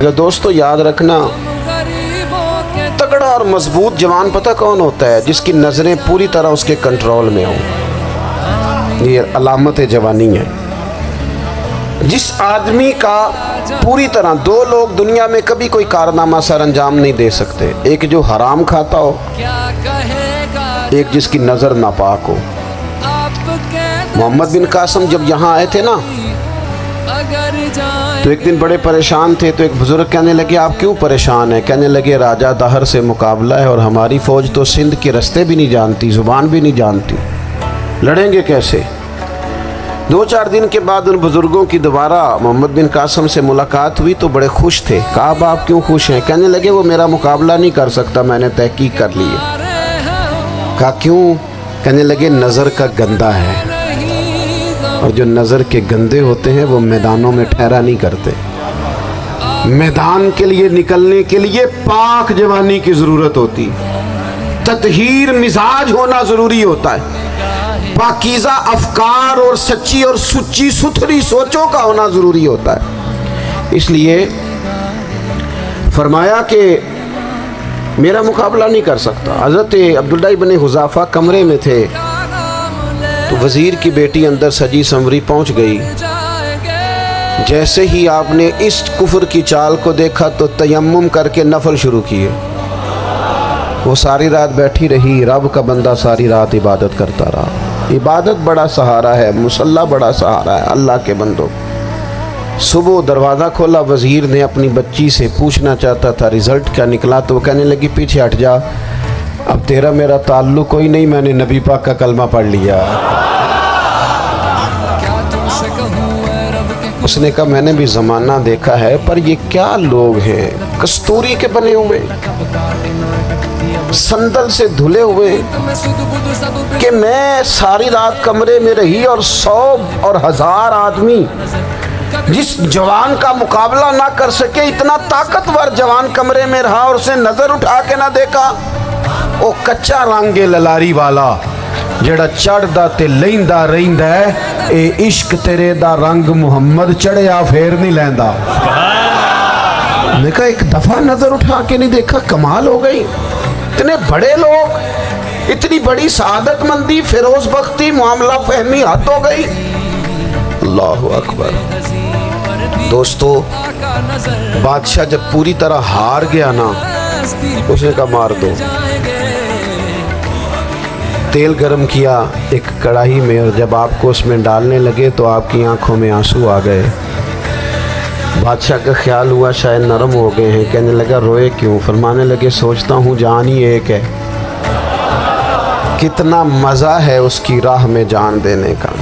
दोस्तों याद रखना, तगड़ा और मजबूत जवान पता कौन होता है? जिसकी नज़रें पूरी तरह उसके कंट्रोल में हो। ये अलामत जवानी है। जिस आदमी का पूरी तरह, दो लोग दुनिया में कभी कोई कारनामा सर अंजाम नहीं दे सकते, एक जो हराम खाता हो, एक जिसकी नज़र नापाक हो। मोहम्मद बिन कासिम जब यहाँ आए थे ना, तो एक दिन बड़े परेशान थे। तो एक बुजुर्ग कहने लगे, आप क्यों परेशान हैं? कहने लगे, राजा दहर से मुकाबला है और हमारी फ़ौज तो सिंध के रास्ते भी नहीं जानती, ज़ुबान भी नहीं जानती, लड़ेंगे कैसे? 2-4 दिन के बाद उन बुज़ुर्गों की दोबारा मोहम्मद बिन कासिम से मुलाकात हुई तो बड़े खुश थे। कहा, अब आप क्यों खुश हैं? कहने लगे, वो मेरा मुकाबला नहीं कर सकता, मैंने तहकीक कर ली है। कहा, क्यों? कहने लगे, नज़र का गंदा है, और जो नज़र के गंदे होते हैं वो मैदानों में ठहरा नहीं करते। मैदान के लिए निकलने के लिए पाक जवानी की ज़रूरत होती, ततहीर मिजाज होना ज़रूरी होता है, पाकीज़ा अफकार और सच्ची और सुच्ची सुथरी सोचों का होना ज़रूरी होता है। इसलिए फरमाया कि मेरा मुकाबला नहीं कर सकता। हज़रत अब्दुल्लाह इब्न हुज़ाफ़ा कमरे में थे, तो वज़ीर की बेटी अंदर सजी संवरी पहुंच गई। जैसे ही आपने इस कुफ्र की चाल को देखा तो तयम्मुम करके नफल शुरू किए। वो सारी रात बैठी रही, रब का बंदा सारी रात इबादत करता रहा। इबादत बड़ा सहारा है, मुसल्ला बड़ा सहारा है अल्लाह के बंदों। सुबह दरवाज़ा खोला, वज़ीर ने अपनी बच्ची से पूछना चाहता था रिज़ल्ट क्या निकला, तो वो कहने लगी, पीछे हट जा, अब तेरा मेरा ताल्लुक़ कोई नहीं, मैंने नबी पाक का कलमा पढ़ लिया। उसने कहा, मैंने भी ज़माना देखा है, पर ये क्या लोग हैं, कस्तूरी के बने हुए, संदल से धुले हुए, कि मैं सारी रात कमरे में रही और 100 और 1000 आदमी जिस जवान का मुकाबला ना कर सके, इतना ताकतवर जवान कमरे में रहा और उसने नज़र उठा के ना देखा। ओ कच्चा रंग ललारी वाला जेड़ा चढ़दा ते लैंदा रहिंदा है, ए इश्क तेरे दा रंग मुहम्मद चढ़िया फेर नहीं लैंदा। मैं कहा, एक दफा नजर उठा के नहीं देखा, कमाल हो गई। इतने बड़े लोग, इतनी बड़ी सआदत मंदी, फिरोज बख्ती, मामला फहमी हद हो गई। अल्लाह अकबर। दोस्तों, बादशाह जब पूरी तरह हार गया ना, उसने कहा, मार दो। तेल गरम किया एक कढ़ाई में, और जब आपको उसमें डालने लगे तो आपकी आंखों में आंसू आ गए। बादशाह का ख्याल हुआ शायद नरम हो गए हैं। कहने लगा, रोए क्यों? फरमाने लगे, सोचता हूँ जान ही एक है, कितना मज़ा है उसकी राह में जान देने का।